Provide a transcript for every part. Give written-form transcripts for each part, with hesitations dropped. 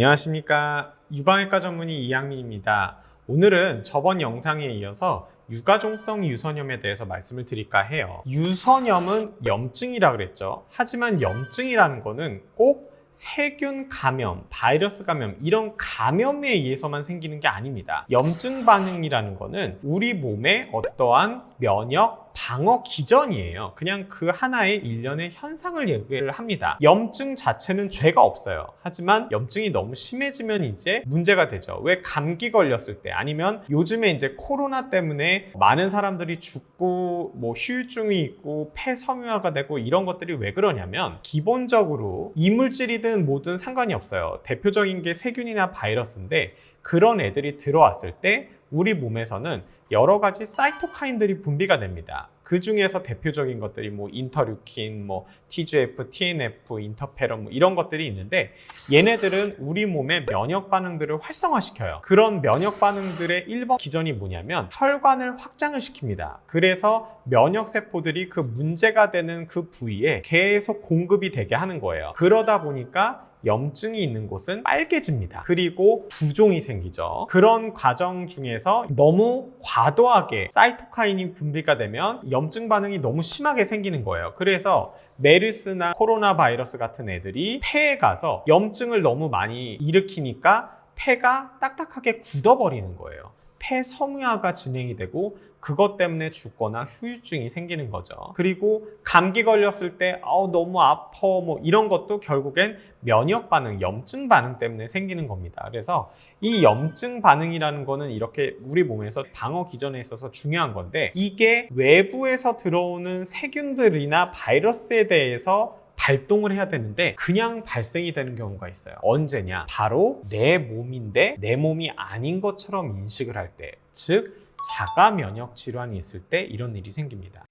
안녕하십니까. 유방외과 전문의 이양민입니다. 오늘은 저번 영상에 이어서 유가종성 유선염에 대해서 말씀을 드릴까 해요. 유선염은 염증이라 그랬죠. 하지만 염증이라는 거는 꼭 세균 감염, 바이러스 감염 이런 감염에 의해서만 생기는 게 아닙니다. 염증 반응이라는 거는 우리 몸의 어떠한 면역, 방어 기전이에요. 그냥 그 하나의 일련의 현상을 얘기를 합니다. 염증 자체는 죄가 없어요. 하지만 염증이 너무 심해지면 이제 문제가 되죠. 왜 감기 걸렸을 때 아니면 요즘에 이제 코로나 때문에 많은 사람들이 죽고 뭐 후유증이 있고 폐섬유화가 되고 이런 것들이 왜 그러냐면 기본적으로 이물질이든 뭐든 상관이 없어요. 대표적인 게 세균이나 바이러스인데 그런 애들이 들어왔을 때 우리 몸에서는 여러 가지 사이토카인들이 분비가 됩니다. 그 중에서 대표적인 것들이 뭐 인터류킨, 뭐 TGF, TNF, 인터페론 뭐 이런 것들이 있는데 얘네들은 우리 몸의 면역 반응들을 활성화시켜요. 그런 면역 반응들의 1번 기전이 뭐냐면 혈관을 확장을 시킵니다. 그래서 면역 세포들이 그 문제가 되는 그 부위에 계속 공급이 되게 하는 거예요. 그러다 보니까 염증이 있는 곳은 빨개집니다. 그리고 부종이 생기죠. 그런 과정 중에서 너무 과도하게 사이토카인이 분비가 되면 염증 반응이 너무 심하게 생기는 거예요. 그래서 메르스나 코로나 바이러스 같은 애들이 폐에 가서 염증을 너무 많이 일으키니까 폐가 딱딱하게 굳어버리는 거예요. 폐섬유화가 진행이 되고 그것 때문에 죽거나 후유증이 생기는 거죠. 그리고 감기 걸렸을 때 너무 아파 뭐 이런 것도 결국엔 면역 반응, 염증 반응 때문에 생기는 겁니다. 그래서 이 염증 반응이라는 거는 이렇게 우리 몸에서 방어 기전에 있어서 중요한 건데 이게 외부에서 들어오는 세균들이나 바이러스에 대해서 발동을 해야 되는데 그냥 발생이 되는 경우가 있어요. 언제냐? 바로 내 몸인데 내 몸이 아닌 것처럼 인식을 할 때, 즉 자가 면역 질환이 있을 때 이런 일이 생깁니다.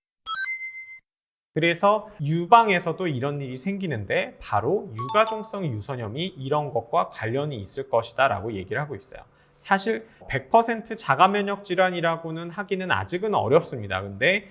그래서 유방에서도 이런 일이 생기는데 바로 유가종성 유선염이 이런 것과 관련이 있을 것이다 라고 얘기를 하고 있어요. 사실 100% 자가 면역 질환이라고는 하기는 아직은 어렵습니다. 근데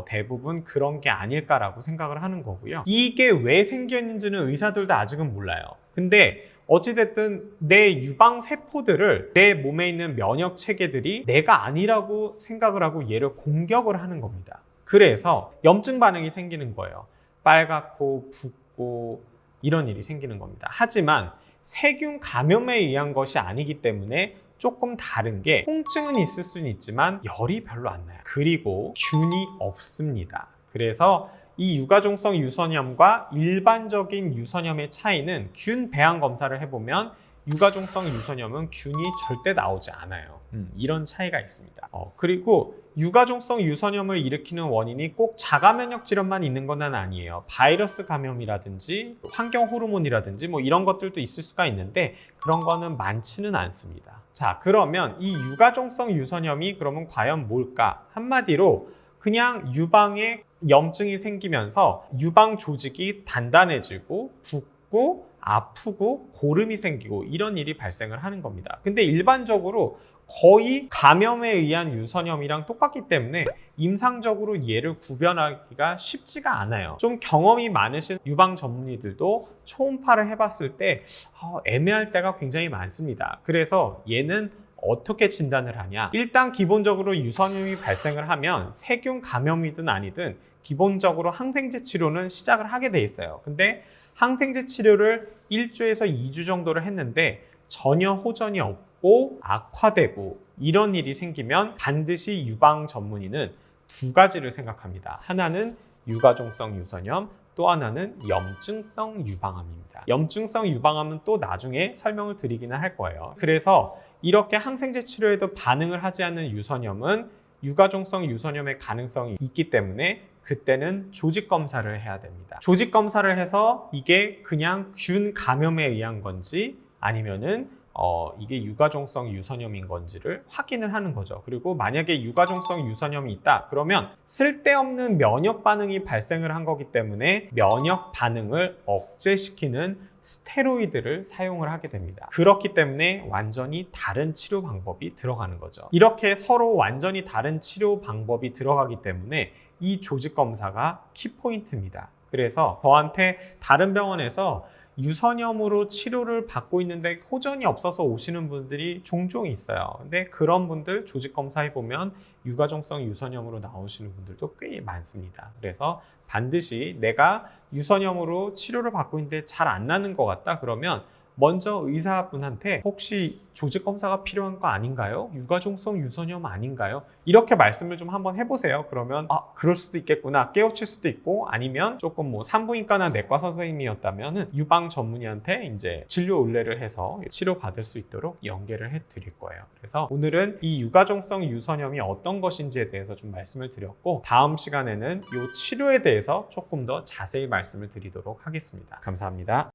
대부분 그런 게 아닐까라고 생각을 하는 거고요. 이게 왜 생겼는지는 의사들도 아직은 몰라요. 근데 어찌됐든 내 유방 세포들을 내 몸에 있는 면역 체계들이 내가 아니라고 생각을 하고 얘를 공격을 하는 겁니다. 그래서 염증 반응이 생기는 거예요. 빨갛고 붓고 이런 일이 생기는 겁니다. 하지만 세균 감염에 의한 것이 아니기 때문에 조금 다른 게 통증은 있을 수는 있지만 열이 별로 안 나요. 그리고 균이 없습니다. 그래서 이 유가종성 유선염과 일반적인 유선염의 차이는 균 배양 검사를 해보면 유가종성 유선염은 균이 절대 나오지 않아요. 이런 차이가 있습니다. 그리고 유가종성 유선염을 일으키는 원인이 꼭 자가 면역 질환만 있는 건 아니에요. 바이러스 감염이라든지 환경 호르몬이라든지 뭐 이런 것들도 있을 수가 있는데 그런 거는 많지는 않습니다. 자, 그러면 이 유가종성 유선염이 그러면 과연 뭘까? 한마디로 그냥 유방에 염증이 생기면서 유방 조직이 단단해지고 붓고 아프고 고름이 생기고 이런 일이 발생을 하는 겁니다. 근데 일반적으로 거의 감염에 의한 유선염이랑 똑같기 때문에 임상적으로 얘를 구별하기가 쉽지가 않아요. 좀 경험이 많으신 유방 전문의들도 초음파를 해봤을 때 애매할 때가 굉장히 많습니다. 그래서 얘는 어떻게 진단을 하냐? 일단 기본적으로 유선염이 발생을 하면 세균 감염이든 아니든 기본적으로 항생제 치료는 시작을 하게 돼 있어요. 근데 항생제 치료를 1주에서 2주 정도를 했는데 전혀 호전이 없고 악화되고 이런 일이 생기면 반드시 유방 전문의는 두 가지를 생각합니다. 하나는 유가종성 유선염, 또 하나는 염증성 유방암입니다. 염증성 유방암은 또 나중에 설명을 드리기는 할 거예요. 그래서 이렇게 항생제 치료에도 반응을 하지 않는 유선염은 유가종성 유선염의 가능성이 있기 때문에 그때는 조직 검사를 해야 됩니다. 조직 검사를 해서 이게 그냥 균 감염에 의한 건지 아니면은 이게 유가종성 유선염인 건지를 확인을 하는 거죠. 그리고 만약에 유가종성 유선염이 있다 그러면 쓸데없는 면역 반응이 발생을 한 거기 때문에 면역 반응을 억제시키는 스테로이드를 사용을 하게 됩니다. 그렇기 때문에 완전히 다른 치료 방법이 들어가는 거죠. 이렇게 서로 완전히 다른 치료 방법이 들어가기 때문에 이 조직 검사가 키포인트입니다. 그래서 저한테 다른 병원에서 유선염으로 치료를 받고 있는데 호전이 없어서 오시는 분들이 종종 있어요. 근데 그런 분들 조직 검사해 보면 유가종성 유선염으로 나오시는 분들도 꽤 많습니다. 그래서 반드시 내가 유선염으로 치료를 받고 있는데 잘 안 나는 것 같다 그러면 먼저 의사분한테 혹시 조직 검사가 필요한 거 아닌가요? 유가종성 유선염 아닌가요? 이렇게 말씀을 좀 한번 해보세요. 그러면 그럴 수도 있겠구나 깨우칠 수도 있고, 아니면 조금 뭐 산부인과나 내과 선생님이었다면 유방 전문의한테 이제 진료 의뢰를 해서 치료 받을 수 있도록 연계를 해 드릴 거예요. 그래서 오늘은 이 유가종성 유선염이 어떤 것인지에 대해서 좀 말씀을 드렸고, 다음 시간에는 이 치료에 대해서 조금 더 자세히 말씀을 드리도록 하겠습니다. 감사합니다.